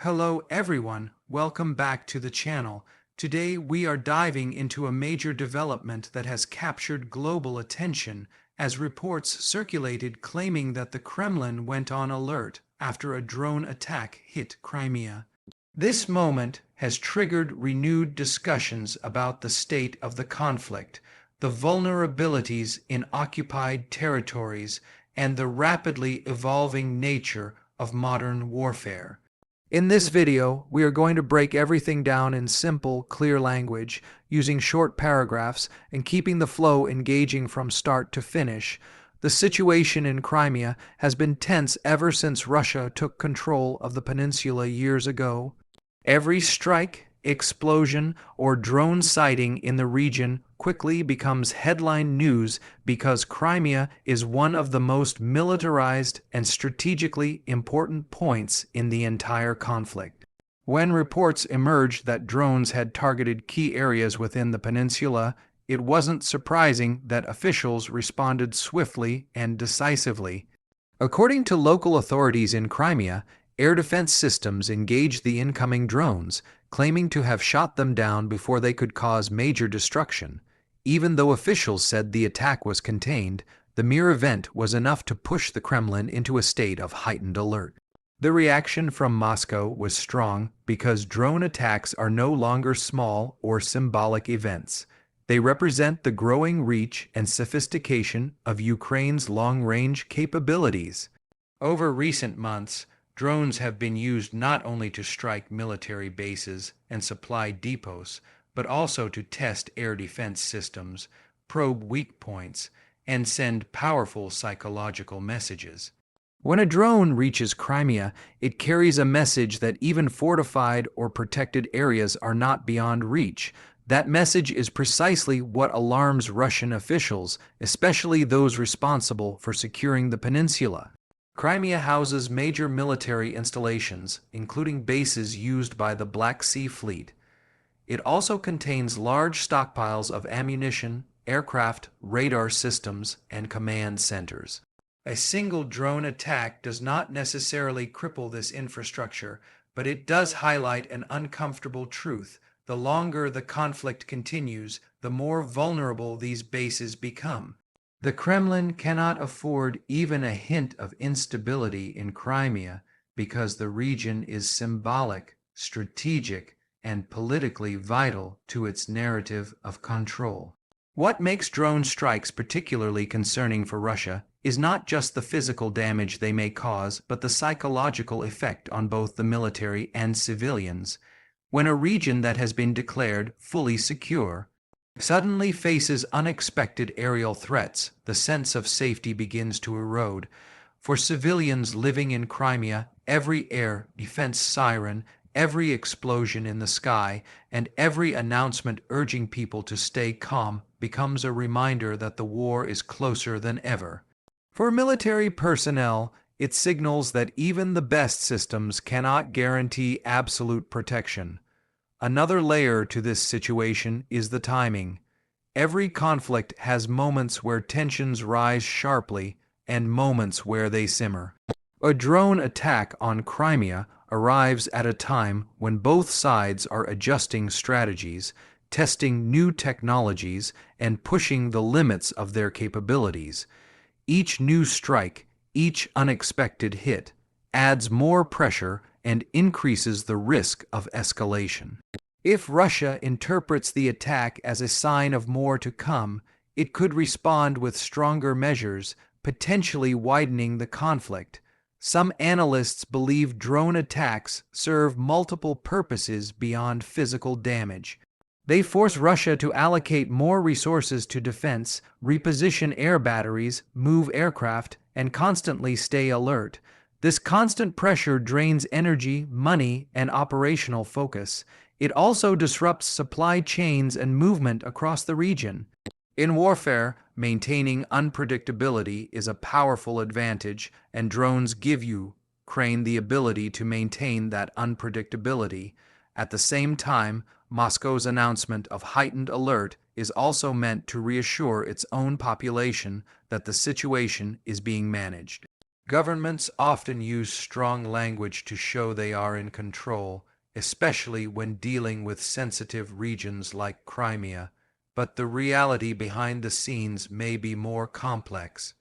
Hello everyone, welcome back to the channel. Today we are diving into a major development that has captured global attention as reports circulated claiming that the Kremlin went on alert after a drone attack hit Crimea. This moment has triggered renewed discussions about the state of the conflict, the vulnerabilities in occupied territories, and the rapidly evolving nature of modern warfare. In this video, we are going to break everything down in simple, clear language, using short paragraphs and keeping the flow engaging from start to finish. The situation in Crimea has been tense ever since Russia took control of the peninsula years ago. Every strike, explosion, or drone sighting in the region quickly becomes headline news because Crimea is one of the most militarized and strategically important points in the entire conflict. When reports emerged that drones had targeted key areas within the peninsula, it wasn't surprising that officials responded swiftly and decisively. According to local authorities in Crimea, air defense systems engaged the incoming drones, claiming to have shot them down before they could cause major destruction. Even though officials said the attack was contained, the mere event was enough to push the Kremlin into a state of heightened alert. The reaction from Moscow was strong because drone attacks are no longer small or symbolic events. They represent the growing reach and sophistication of Ukraine's long-range capabilities. Over recent months, drones have been used not only to strike military bases and supply depots, but also to test air defense systems, probe weak points, and send powerful psychological messages. When a drone reaches Crimea, it carries a message that even fortified or protected areas are not beyond reach. That message is precisely what alarms Russian officials, especially those responsible for securing the peninsula. Crimea houses major military installations, including bases used by the Black Sea Fleet. It also contains large stockpiles of ammunition, aircraft, radar systems, and command centers. A single drone attack does not necessarily cripple this infrastructure, but it does highlight an uncomfortable truth. The longer the conflict continues, the more vulnerable these bases become. The Kremlin cannot afford even a hint of instability in Crimea because the region is symbolic, strategic, and politically vital to its narrative of control. What makes drone strikes particularly concerning for Russia is not just the physical damage they may cause, but the psychological effect on both the military and civilians. When a region that has been declared fully secure suddenly faces unexpected aerial threats, the sense of safety begins to erode. For civilians living in Crimea, every air defense siren, every explosion in the sky, and every announcement urging people to stay calm becomes a reminder that the war is closer than ever. For military personnel, it signals that even the best systems cannot guarantee absolute protection. Another layer to this situation is the timing. Every conflict has moments where tensions rise sharply and moments where they simmer. A drone attack on Crimea arrives at a time when both sides are adjusting strategies, testing new technologies, and pushing the limits of their capabilities. Each new strike, each unexpected hit, adds more pressure and increases the risk of escalation. If Russia interprets the attack as a sign of more to come, it could respond with stronger measures, potentially widening the conflict. Some analysts believe drone attacks serve multiple purposes beyond physical damage. They force Russia to allocate more resources to defense, reposition air batteries, move aircraft, and constantly stay alert. This constant pressure drains energy, money, and operational focus. It also disrupts supply chains and movement across the region. In warfare, maintaining unpredictability is a powerful advantage, and drones give Ukraine the ability to maintain that unpredictability. At the same time, Moscow's announcement of heightened alert is also meant to reassure its own population that the situation is being managed. Governments often use strong language to show they are in control, especially when dealing with sensitive regions like Crimea, but the reality behind the scenes may be more complex.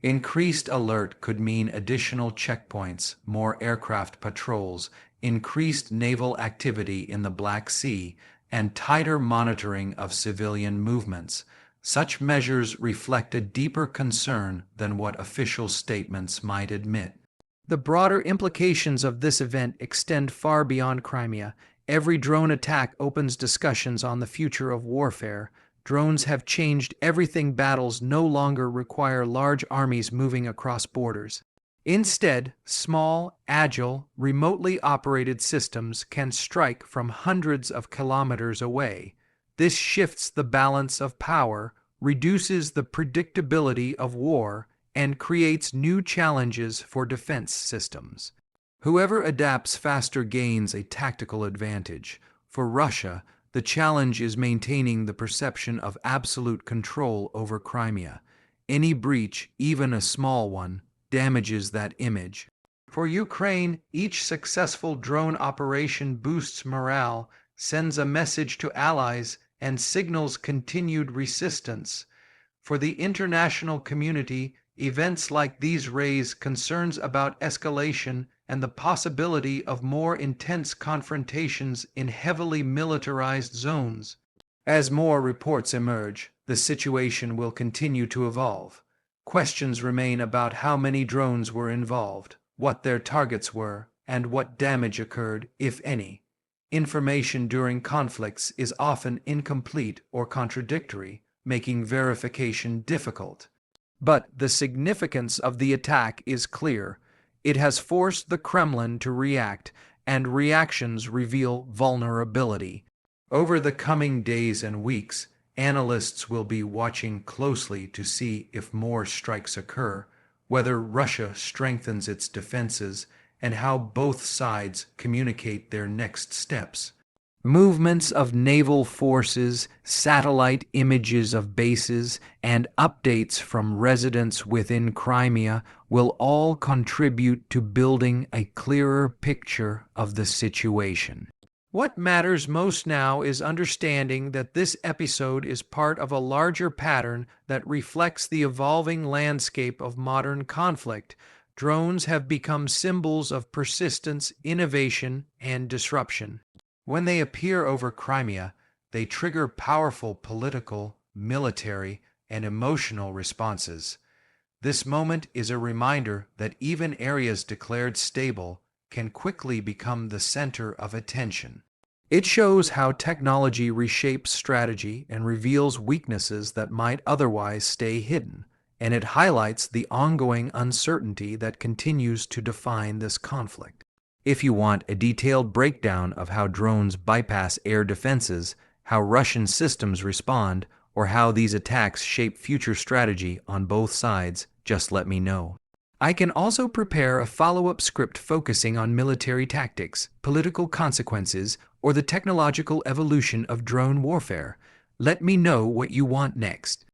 Increased alert could mean additional checkpoints, more aircraft patrols, increased naval activity in the Black Sea, and tighter monitoring of civilian movements. Such measures reflect a deeper concern than what official statements might admit. The broader implications of this event extend far beyond Crimea. Every drone attack opens discussions on the future of warfare. Drones have changed everything. Battles no longer require large armies moving across borders. Instead, small, agile, remotely operated systems can strike from hundreds of kilometers away. This shifts the balance of power, reduces the predictability of war, and creates new challenges for defense systems. Whoever adapts faster gains a tactical advantage. For Russia, the challenge is maintaining the perception of absolute control over Crimea. Any breach, even a small one, damages that image. For Ukraine, each successful drone operation boosts morale, sends a message to allies, and signals continued resistance. For the international community, events like these raise concerns about escalation and the possibility of more intense confrontations in heavily militarized zones. As more reports emerge, the situation will continue to evolve. Questions remain about how many drones were involved, what their targets were, and what damage occurred, if any. Information during conflicts is often incomplete or contradictory, making verification difficult. But the significance of the attack is clear. It has forced the Kremlin to react, and reactions reveal vulnerability. Over the coming days and weeks, analysts will be watching closely to see if more strikes occur, whether Russia strengthens its defenses, and how both sides communicate their next steps. Movements of naval forces, satellite images of bases, and updates from residents within Crimea will all contribute to building a clearer picture of the situation. What matters most now is understanding that this episode is part of a larger pattern that reflects the evolving landscape of modern conflict. Drones have become symbols of persistence, innovation, and disruption. When they appear over Crimea, they trigger powerful political, military, and emotional responses. This moment is a reminder that even areas declared stable can quickly become the center of attention. It shows how technology reshapes strategy and reveals weaknesses that might otherwise stay hidden, and it highlights the ongoing uncertainty that continues to define this conflict. If you want a detailed breakdown of how drones bypass air defenses, how Russian systems respond, or how these attacks shape future strategy on both sides, just let me know. I can also prepare a follow-up script focusing on military tactics, political consequences, or the technological evolution of drone warfare. Let me know what you want next.